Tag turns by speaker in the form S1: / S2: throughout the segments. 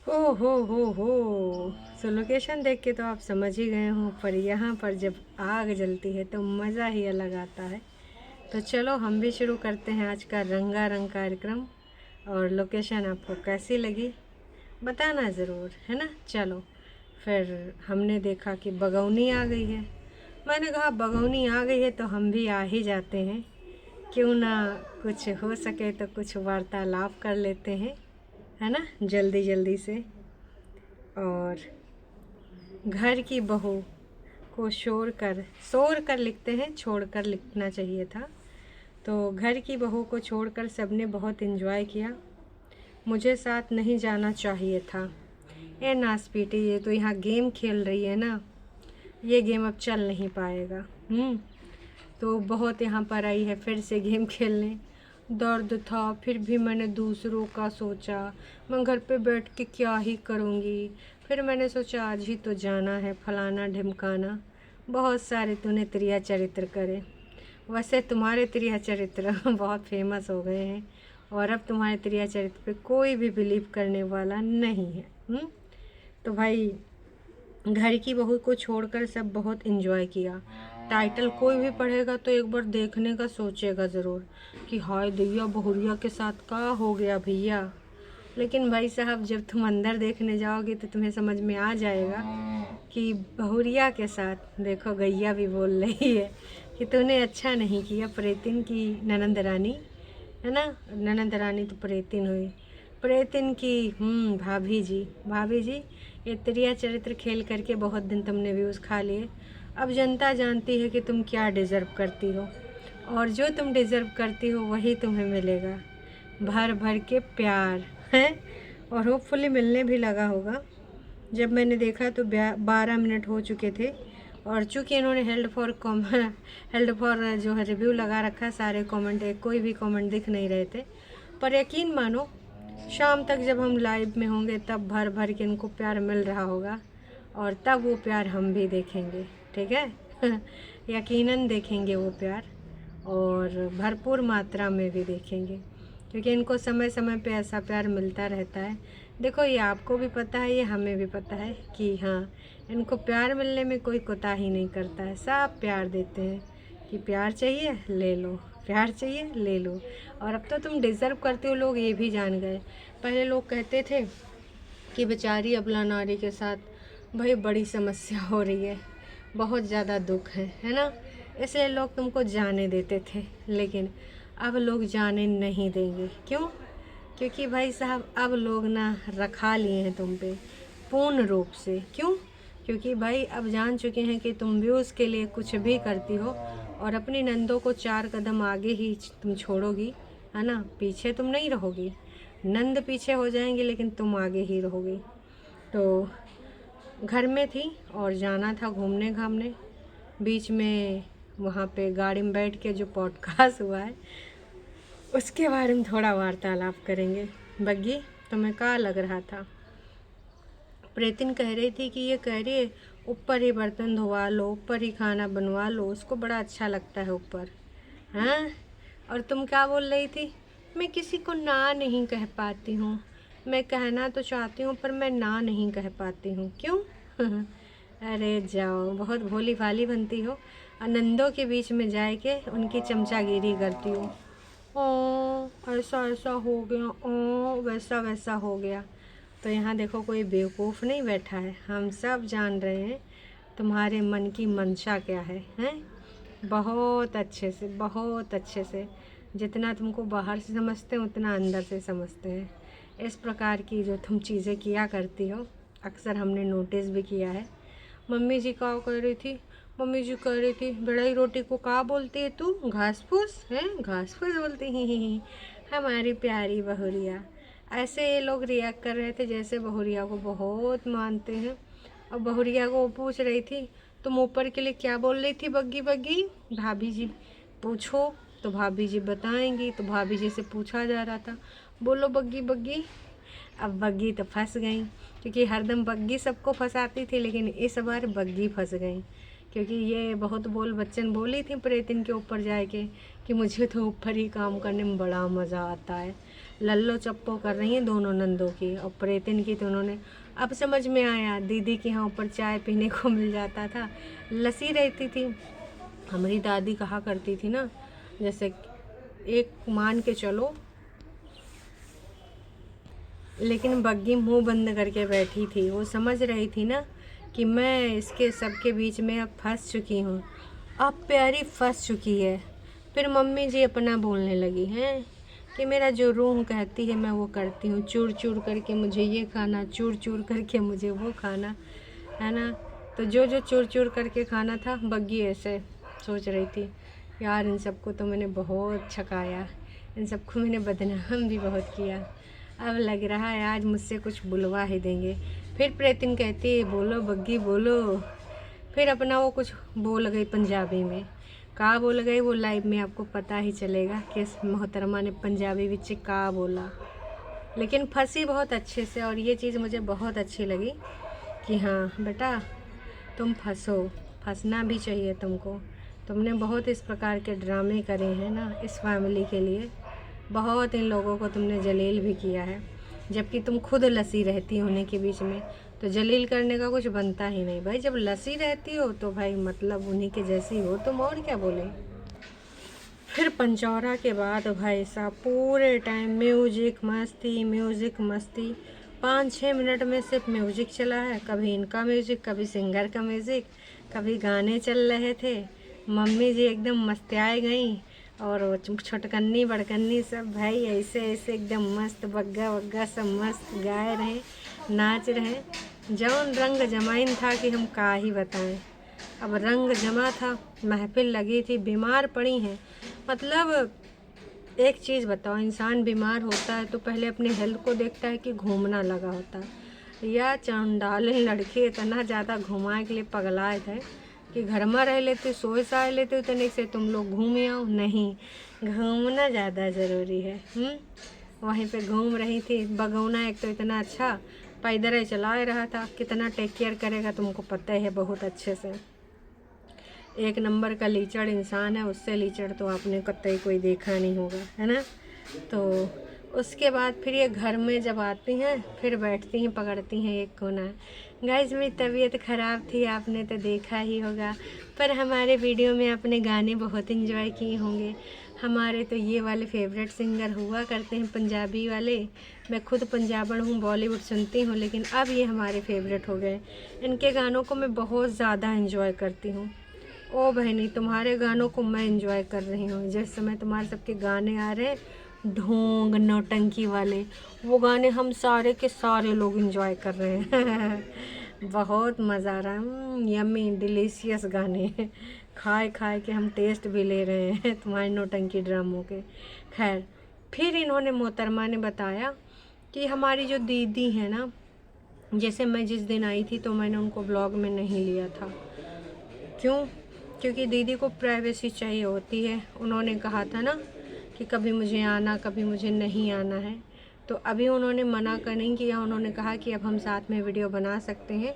S1: हो। सो लोकेशन देख के तो आप समझ ही गए हो, पर यहाँ पर जब आग जलती है तो मज़ा ही अलग आता है। तो चलो हम भी शुरू करते हैं आज का रंगारंग कार्यक्रम। और लोकेशन आपको कैसी लगी बताना ज़रूर, है ना। चलो फिर हमने देखा कि बगौनी आ गई है। मैंने कहा बगौनी आ गई है तो हम भी आ ही जाते हैं, क्यों ना कुछ हो सके तो कुछ वार्तालाप कर लेते हैं, है ना, जल्दी जल्दी से। और घर की बहू को शोर कर लिखते हैं, छोड़ कर लिखना चाहिए था। तो घर की बहू को छोड़कर सबने बहुत एंजॉय किया। मुझे साथ नहीं जाना चाहिए था। ए नासपीटी, ये तो यहाँ गेम खेल रही है ना, ये गेम अब चल नहीं पाएगा। तो बहुत यहाँ पर आई है फिर से गेम खेलने। दर्द था फिर भी मैंने दूसरों का सोचा, मैं घर पे बैठ के क्या ही करूँगी। फिर मैंने सोचा आज ही तो जाना है, फलाना ढिमकाना। बहुत सारे तूने त्रिया चरित्र करे। वैसे तुम्हारे त्रिया चरित्र बहुत फेमस हो गए हैं, और अब तुम्हारे त्रिया चरित्र पे कोई भी बिलीव करने वाला नहीं है। तो भाई घर की बहू को छोड़कर सब बहुत एंजॉय किया। टाइटल कोई भी पढ़ेगा तो एक बार देखने का सोचेगा ज़रूर कि हाय दैया बहुरिया के साथ का हो गया भैया। लेकिन भाई साहब जब तुम अंदर देखने जाओगे तो तुम्हें समझ में आ जाएगा कि बहुरिया के साथ, देखो गैया भी बोल रही है कि तूने अच्छा नहीं किया प्रेतिन की ननंद रानी, है ना। ननंद रानी तो प्रेतिन हुई, प्रेतिन की भाभी जी ये त्रिया चरित्र खेल करके बहुत दिन तुमने व्यूज़ खा लिए। अब जनता जानती है कि तुम क्या डिज़र्व करती हो, और जो तुम डिज़र्व करती हो वही तुम्हें मिलेगा, भर भर के प्यार है। और होपफुली मिलने भी लगा होगा। जब मैंने देखा तो 12 मिनट हो चुके थे, और चूँकि इन्होंने हेल्ड फॉर जो है रिव्यू लगा रखा, सारे कमेंट, कोई भी कमेंट दिख नहीं रहे थे। पर यकीन मानो शाम तक जब हम लाइव में होंगे तब भर भर के इनको प्यार मिल रहा होगा, और तब वो प्यार हम भी देखेंगे, ठीक है। यकीनन देखेंगे वो प्यार, और भरपूर मात्रा में भी देखेंगे, क्योंकि इनको समय समय पे ऐसा प्यार मिलता रहता है। देखो ये आपको भी पता है, ये हमें भी पता है कि हाँ इनको प्यार मिलने में कोई कोताही नहीं करता है, सब प्यार देते हैं कि प्यार चाहिए ले लो, प्यार चाहिए ले लो। और अब तो तुम डिज़र्व करते हो, लोग ये भी जान गए। पहले लोग कहते थे कि बेचारी अबला नारी के साथ भाई बड़ी समस्या हो रही है, बहुत ज़्यादा दुख है ना, इसलिए लोग तुमको जाने देते थे। लेकिन अब लोग जाने नहीं देंगे। क्यों? क्योंकि भाई साहब अब लोग ना रखा लिए हैं तुम पे पूर्ण रूप से। क्यों? क्योंकि भाई अब जान चुके हैं कि तुम व्यूज़ के लिए कुछ भी करती हो, और अपनी नंदों को 4 कदम आगे ही तुम छोड़ोगी, है ना, पीछे तुम नहीं रहोगी। नंद पीछे हो जाएंगे लेकिन तुम आगे ही रहोगी। तो घर में थी और जाना था घूमने घामने, बीच में वहाँ पे गाड़ी में बैठ के जो पॉडकास्ट हुआ है उसके बारे में थोड़ा वार्तालाप करेंगे। बग्गी तुम्हें क्या लग रहा था? प्रेतिन कह रही थी कि ये कह रही है ऊपर ही बर्तन धोवा लो, ऊपर ही खाना बनवा लो, उसको बड़ा अच्छा लगता है ऊपर। हाँ, और तुम क्या बोल रही थी? मैं किसी को ना नहीं कह पाती हूँ, मैं कहना तो चाहती हूँ पर मैं ना नहीं कह पाती हूँ। क्यों? अरे जाओ, बहुत भोली भाली बनती हो, आनंदों के बीच में जाए के उनकी चमचागिरी करती हो। ओ ऐसा ऐसा हो गया, ओ वैसा वैसा हो गया। तो यहाँ देखो कोई बेवकूफ़ नहीं बैठा है, हम सब जान रहे हैं तुम्हारे मन की मंशा क्या है, हैं? बहुत अच्छे से, बहुत अच्छे से। जितना तुमको बाहर से समझते हैं उतना अंदर से समझते हैं। इस प्रकार की जो तुम चीज़ें किया करती हो अक्सर हमने नोटिस भी किया है। मम्मी जी क्या कह रही थी? मम्मी जी कह रही थी बड़ाई रोटी को क्या बोलती है तू? घास फूस है, घास फूस बोलती ही हमारी प्यारी बहुरिया। ऐसे ये लोग रिएक्ट कर रहे थे जैसे बहुरिया को बहुत मानते हैं। और बहुरिया को पूछ रही थी तुम ऊपर के लिए क्या बोल रही थी बग्गी बग्गी? भाभी जी पूछो तो भाभी जी बताएंगी। तो भाभी जी से पूछा जा रहा था बोलो बग्गी बग्गी। अब बग्गी तो फंस गई, क्योंकि हरदम बग्गी सबको फंसाती थी, लेकिन इस बार बग्गी फंस गई, क्योंकि ये बहुत बोल बच्चन बोली थी प्रेतिन के ऊपर जाके कि मुझे तो ऊपर ही काम करने में बड़ा मज़ा आता है। लल्लो चप्पो कर रही हैं दोनों नंदों की। और प्रेतिन की तो उन्होंने, अब समझ में आया, दीदी के यहाँ ऊपर चाय पीने को मिल जाता था, लस्सी रहती थी। हमारी दादी कहा करती थी ना, जैसे एक मान के चलो, लेकिन बग्गी मुंह बंद करके बैठी थी। वो समझ रही थी ना कि मैं इसके सबके बीच में अब फंस चुकी हूँ, अब प्यारी फंस चुकी है। फिर मम्मी जी अपना बोलने लगी हैं कि मेरा जो रूह कहती है मैं वो करती हूँ, चूर चूर करके मुझे ये खाना, चूर चूर करके मुझे वो खाना, है ना। तो जो जो चूर चूर करके खाना था, बग्गी ऐसे सोच रही थी, यार इन सबको तो मैंने बहुत छकाया, इन सबको मैंने बदनाम भी बहुत किया, अब लग रहा है आज मुझसे कुछ बुलवा ही देंगे। फिर प्रेतिन कहती है, बोलो बग्गी बोलो। फिर अपना वो कुछ बोल गई पंजाबी में। का बोल गई वो लाइव में आपको पता ही चलेगा कि मोहतरमा ने पंजाबी विच का बोला। लेकिन फंसी बहुत अच्छे से, और ये चीज़ मुझे बहुत अच्छी लगी कि हाँ बेटा तुम फंसो, फंसना भी चाहिए तुमको। तुमने बहुत इस प्रकार के ड्रामे करे हैं ना इस फैमिली के लिए, बहुत इन लोगों को तुमने जलील भी किया है, जबकि तुम खुद लसी रहती हो उन्हीं के बीच में, तो जलील करने का कुछ बनता ही नहीं भाई। जब लसी रहती हो तो भाई मतलब उन्हीं के जैसी हो तुम, और क्या बोले। फिर पंचौरा के बाद भाई साहब पूरे टाइम म्यूजिक मस्ती, म्यूजिक मस्ती। 5-6 मिनट में सिर्फ म्यूजिक चला है, कभी इनका म्यूजिक, कभी सिंगर का म्यूजिक, कभी गाने चल रहे थे। मम्मी जी एकदम मस्तियाए गई, और छोटकन्नी बड़कन्नी सब भाई ऐसे ऐसे एकदम मस्त बग्गा वग्गा सब मस्त गाए रहे, नाच रहे। जौन रंग जमाइन था कि हम का ही बताएं। अब रंग जमा था, महफिल लगी थी, बीमार पड़ी हैं। मतलब एक चीज़ बताओ, इंसान बीमार होता है तो पहले अपने हेल्थ को देखता है कि घूमना लगा होता है। या चंडाले लड़के इतना ज़्यादा घुमाए के लिए पगलाए थे कि घर में रह लेते, सोए साए लेते, उतने से तुम लोग घूम आओ। नहीं, घूमना ज़्यादा ज़रूरी है। वहीं पे घूम रही थी। बगौना एक तो इतना अच्छा पैदल ही चला रहा था, कितना टेक केयर करेगा तुमको पता है बहुत अच्छे से। एक नंबर का लीचड़ इंसान है, उससे लीचड़ तो आपने कतई कोई देखा नहीं होगा, है ना। तो उसके बाद फिर ये घर में जब आती हैं फिर बैठती हैं, पकड़ती हैं एक कोना। गाइस मेरी तबीयत ख़राब थी, आपने तो देखा ही होगा, पर हमारे वीडियो में आपने गाने बहुत एंजॉय किए होंगे। हमारे तो ये वाले फेवरेट सिंगर हुआ करते हैं पंजाबी वाले। मैं खुद पंजाबन हूँ, बॉलीवुड सुनती हूँ, लेकिन अब ये हमारे फेवरेट हो गए। इनके गानों को मैं बहुत ज़्यादा एंजॉय करती हूँ। ओ बहनी, तुम्हारे गानों को मैं एंजॉय कर रही हूँ। जिस समय तुम्हारे सबके गाने आ रहे हैं ढोंग नौटंकी वाले, वो गाने हम सारे के सारे लोग एंजॉय कर रहे हैं। बहुत मज़ा आ रहा है, यम्मी डिलीशियस गाने खाए खाए के हम टेस्ट भी ले रहे हैं तुम्हारे नौटंकी ड्रामों के। खैर, फिर इन्होंने मोहतरमा ने बताया कि हमारी जो दीदी है ना, जैसे मैं जिस दिन आई थी तो मैंने उनको ब्लॉग में नहीं लिया था। क्यों? क्योंकि दीदी को प्राइवेसी चाहिए होती है। उन्होंने कहा था ना कि कभी मुझे आना, कभी मुझे नहीं आना है, तो अभी उन्होंने मना कर नहीं किया। उन्होंने कहा कि अब हम साथ में वीडियो बना सकते हैं,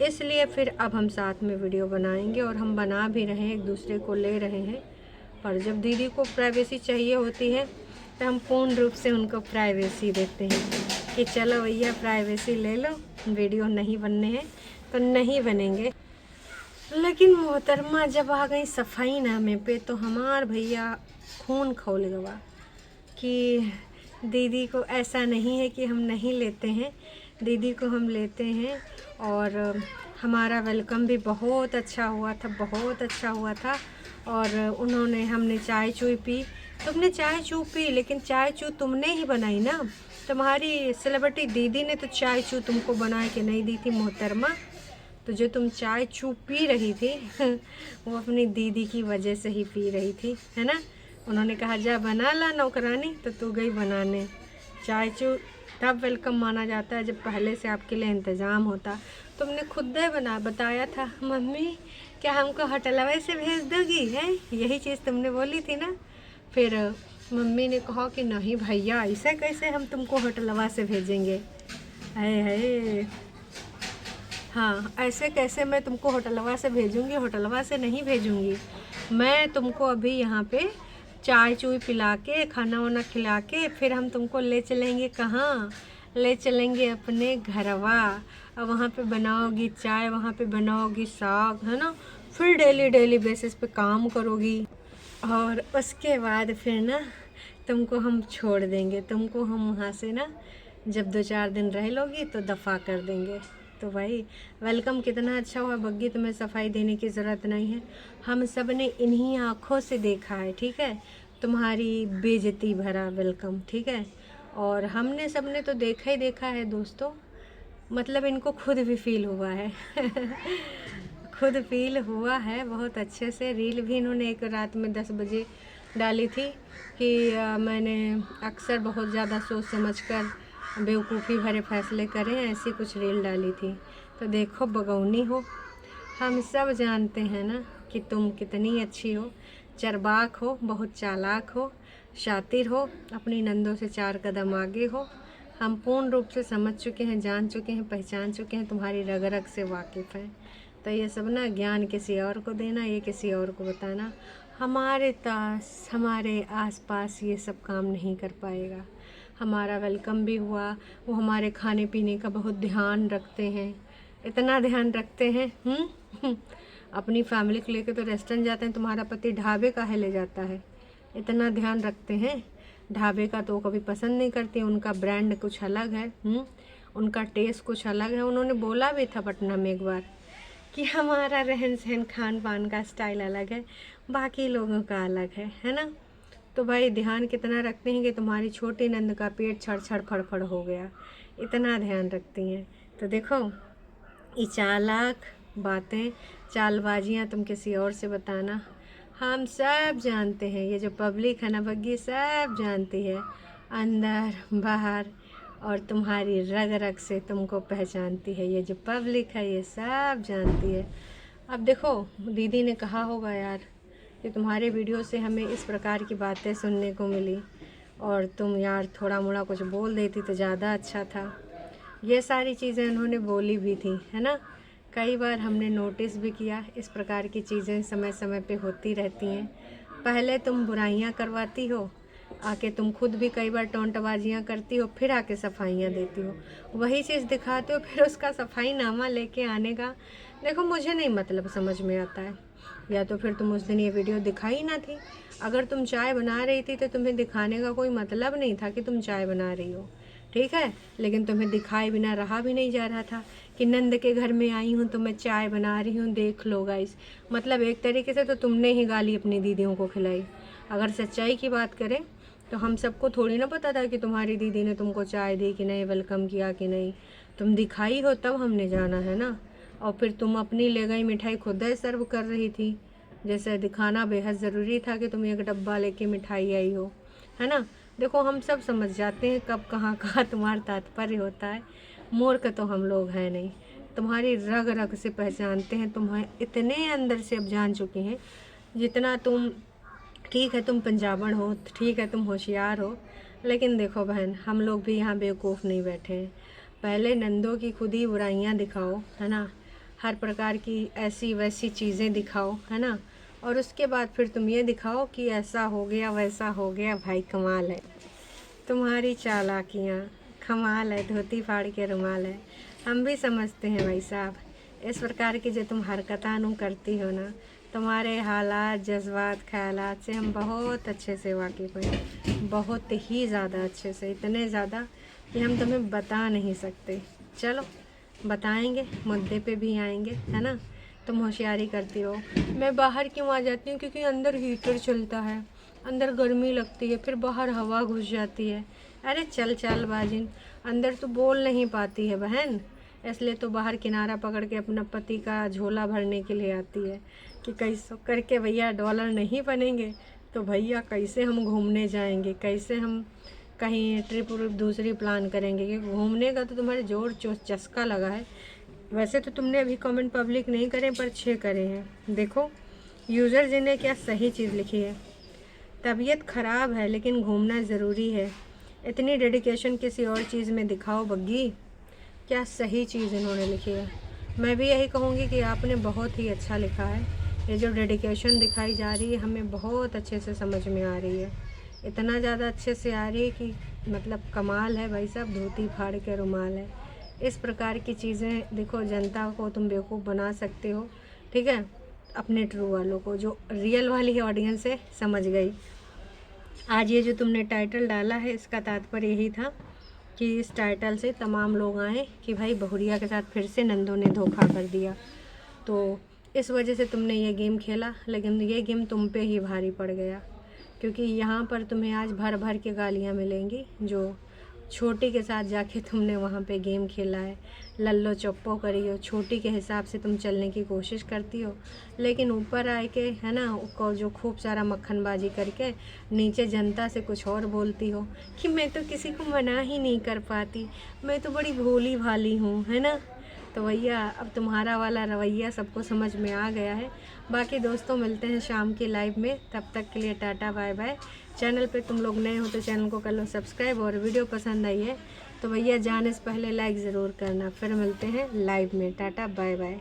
S1: इसलिए फिर अब हम साथ में वीडियो बनाएंगे, और हम बना भी रहे हैं, एक दूसरे को ले रहे हैं। पर जब दीदी को प्राइवेसी चाहिए होती है तो हम पूर्ण रूप से उनको प्राइवेसी देते हैं कि चलो भैया प्राइवेसी ले लो, वीडियो नहीं बनने हैं तो नहीं बनेंगे। लेकिन मोहतरमा जब आ गई सफाई नामे पे तो हमार भैया खून खौल गवा कि दीदी को ऐसा नहीं है कि हम नहीं लेते हैं, दीदी को हम लेते हैं। और हमारा वेलकम भी बहुत अच्छा हुआ था, बहुत अच्छा हुआ था। और उन्होंने, हमने चाय चूई पी। तुमने चाय चू पी, लेकिन चाय चू तुमने ही बनाई ना, तुम्हारी सेलिब्रिटी दीदी ने तो चाय चू तुमको बना के नहीं दी थी मोहतरमा। तो जो तुम चाय चू पी रही थी वो अपनी दीदी की वजह से ही पी रही थी, है ना। उन्होंने कहा जा बना ला नौकरानी, तो तू गई बनाने। चाय चू तब वेलकम माना जाता है जब पहले से आपके लिए इंतज़ाम होता। तुमने खुद ही बताया था, मम्मी क्या हमको होटलवा से भेज दोगी, है यही चीज़ तुमने बोली थी ना। फिर मम्मी ने कहा कि नहीं भैया, ऐसे कैसे हम तुमको होटलवा से भेजेंगे, है हाँ ऐसे कैसे मैं तुमको होटलवा से भेजूँगी, होटलवा से नहीं भेजूँगी। मैं तुमको अभी यहाँ पे चाय चूय पिला के, खाना वाना खिला के, फिर हम तुमको ले चलेंगे कहाँ, ले चलेंगे अपने घरवा। और वहाँ पे बनाओगी चाय, वहाँ पे बनाओगी साग, है ना। फिर डेली डेली बेसिस पे काम करोगी, और उसके बाद फिर ना तुमको हम छोड़ देंगे। तुमको हम वहाँ से ना जब 2-4 दिन रह लोगी तो दफ़ा कर देंगे। तो भाई वेलकम कितना अच्छा हुआ बग्गी, तुम्हें सफाई देने की ज़रूरत नहीं है। हम सब ने इन्हीं आँखों से देखा है, ठीक है, तुम्हारी बेइज्जती भरा वेलकम, ठीक है। और हमने सब ने तो देखा ही देखा है दोस्तों, मतलब इनको खुद भी फील हुआ है खुद फील हुआ है बहुत अच्छे से। रील भी इन्होंने एक रात में 10 बजे डाली थी कि मैंने अक्सर बहुत ज़्यादा सोच समझकर बेवकूफ़ी भरे फैसले करें, ऐसी कुछ रील डाली थी। तो देखो बगौनी हो, हम सब जानते हैं ना कि तुम कितनी अच्छी हो, चरबाक हो, बहुत चालाक हो, शातिर हो, अपनी नंदों से 4 कदम आगे हो। हम पूर्ण रूप से समझ चुके हैं, जान चुके हैं, पहचान चुके हैं, तुम्हारी रग रग से वाकिफ़ हैं। तो ये सब ना ज्ञान किसी और को देना, ये किसी और को बताना, हमारे आसपास ये सब काम नहीं कर पाएगा। हमारा वेलकम भी हुआ, वो हमारे खाने पीने का बहुत ध्यान रखते हैं, इतना ध्यान रखते हैं। अपनी फैमिली को लेकर तो रेस्टोरेंट जाते हैं, तुम्हारा पति ढाबे काहे ले जाता है, इतना ध्यान रखते हैं। ढाबे का तो कभी पसंद नहीं करती, उनका ब्रांड कुछ अलग है, उनका टेस्ट कुछ अलग है। उन्होंने बोला भी था पटना में एक बार कि हमारा रहन सहन खान पान का स्टाइल अलग है, बाकी लोगों का अलग है ना। तो भाई ध्यान कितना रखते हैं कि तुम्हारी छोटी नंद का पेट छड़ छड़ फड़फड़ हो गया, इतना ध्यान रखती हैं। तो देखो ये चालाक बातें, चालबाजियाँ तुम किसी और से बताना, हम सब जानते हैं। ये जो पब्लिक है ना बग्गी, सब जानती है अंदर बाहर, और तुम्हारी रग रग से तुमको पहचानती है। ये जो पब्लिक है ये सब जानती है। अब देखो दीदी ने कहा होगा यार कि तुम्हारे वीडियो से हमें इस प्रकार की बातें सुनने को मिली, और तुम यार थोड़ा मोड़ा कुछ बोल देती तो ज़्यादा अच्छा था। ये सारी चीज़ें उन्होंने बोली भी थी, है ना। कई बार हमने नोटिस भी किया, इस प्रकार की चीज़ें समय समय पे होती रहती हैं। पहले तुम बुराइयां करवाती हो, आके तुम खुद भी कई बार टोंटबाजियाँ करती हो, फिर आके सफाइयाँ देती हो, वही चीज़ दिखाते हो, फिर उसका सफाई नामा लेके आने का देखो मुझे नहीं मतलब समझ में आता है। या तो फिर तुम उस दिन ये वीडियो दिखाई ना थी, अगर तुम चाय बना रही थी तो तुम्हें दिखाने का कोई मतलब नहीं था कि तुम चाय बना रही हो, ठीक है। लेकिन तुम्हें दिखाए बिना रहा भी नहीं जा रहा था कि नंद के घर में आई हूँ तो मैं चाय बना रही हूँ, देख लो गाइस। मतलब एक तरीके से तो तुमने ही गाली अपनी दीदियों को खिलाई। अगर सच्चाई की बात करें तो हम सबको थोड़ी ना पता था कि तुम्हारी दीदी ने तुमको चाय दी कि नहीं, वेलकम किया कि नहीं। तुम दिखाई हो तब हमने जाना है ना। और फिर तुम अपनी ले गई मिठाई खुद ही सर्व कर रही थी, जैसे दिखाना बेहद ज़रूरी था कि तुम एक डब्बा लेके मिठाई आई हो, है ना। देखो हम सब समझ जाते हैं कब कहाँ कहाँ तुम्हारा तात्पर्य होता है, मूर्ख तो हम लोग हैं नहीं। तुम्हारी रग रग से पहचानते हैं, तुम्हें इतने अंदर से अब जान चुके हैं जितना तुम, ठीक है तुम पंजाबन हो, ठीक है तुम होशियार हो, लेकिन देखो बहन हम लोग भी यहाँ बेवकूफ़ नहीं बैठे हैं। पहले नंदों की खुद ही बुराइयाँ दिखाओ, है ना, हर प्रकार की ऐसी वैसी चीज़ें दिखाओ, है ना, और उसके बाद फिर तुम ये दिखाओ कि ऐसा हो गया वैसा हो गया। भाई कमाल है तुम्हारी चालाकियाँ, कमाल है, धोती फाड़ के रुमाल है। हम भी समझते हैं भाई साहब, इस प्रकार की जो तुम हरकतां करती हो ना, तुम्हारे हालात जज्बात ख्यालात से हम बहुत अच्छे से वाकिफ़ हैं, बहुत ही ज़्यादा अच्छे से, इतने ज़्यादा कि हम तुम्हें बता नहीं सकते। चलो बताएंगे, मुद्दे पे भी आएंगे, है ना। तुम होशियारी करती हो, मैं बाहर क्यों आ जाती हूँ, क्योंकि अंदर हीटर चलता है, अंदर गर्मी लगती है, फिर बाहर हवा घुस जाती है। अरे चल चल बाजिन, अंदर तो बोल नहीं पाती है बहन, इसलिए तो बाहर किनारा पकड़ के अपना पति का झोला भरने के लिए आती है कि कैसे करके भैया डॉलर नहीं बनेंगे तो भैया कैसे हम घूमने जाएंगे, कैसे हम कहीं ट्रिप दूसरी प्लान करेंगे। कि घूमने का तो तुम्हारे जोर चस्का लगा है। वैसे तो तुमने अभी कमेंट पब्लिक नहीं करे पर 6 करे हैं। देखो यूज़र जी ने क्या सही चीज़ लिखी है, तबीयत ख़राब है लेकिन घूमना ज़रूरी है, इतनी डेडिकेशन किसी और चीज़ में दिखाओ बग्गी। क्या सही चीज़ इन्होंने लिखी है। मैं भी यही कहूँगी कि आपने बहुत ही अच्छा लिखा है ये जो डेडिकेशन दिखाई जा रही है हमें बहुत अच्छे से समझ में आ रही है, इतना ज़्यादा अच्छे से आ रही है कि मतलब कमाल है भाई साहब, धोती फाड़ के रुमाल है। इस प्रकार की चीज़ें देखो, जनता को तुम बेवकूफ़ बना सकते हो, ठीक है, अपने ट्रू वालों को, जो रियल वाली ऑडियंस है समझ गई। आज ये जो तुमने टाइटल डाला है इसका तात्पर्य यही था कि इस टाइटल से तमाम लोग आए कि भाई बहुरिया के साथ फिर से नंदों ने धोखा कर दिया, तो इस वजह से तुमने ये गेम खेला। लेकिन ये गेम तुम पे ही भारी पड़ गया, क्योंकि यहाँ पर तुम्हें आज भर भर के गालियाँ मिलेंगी। जो छोटी के साथ जाके तुमने वहाँ पे गेम खेला है, लल्लो चप्पो करी हो, छोटी के हिसाब से तुम चलने की कोशिश करती हो, लेकिन ऊपर आए के है ना को जो खूब सारा मक्खनबाजी करके नीचे जनता से कुछ और बोलती हो कि मैं तो किसी को मना ही नहीं कर पाती, मैं तो बड़ी भोली भाली हूँ, है ना। तो भैया अब तुम्हारा वाला रवैया सबको समझ में आ गया है। बाकी दोस्तों मिलते हैं शाम की लाइव में, तब तक के लिए टाटा बाय बाय। चैनल पे तुम लोग नए हो तो चैनल को कर लो सब्सक्राइब, और वीडियो पसंद आई है तो भैया जाने से पहले लाइक ज़रूर करना। फिर मिलते हैं लाइव में, टाटा बाय बाय।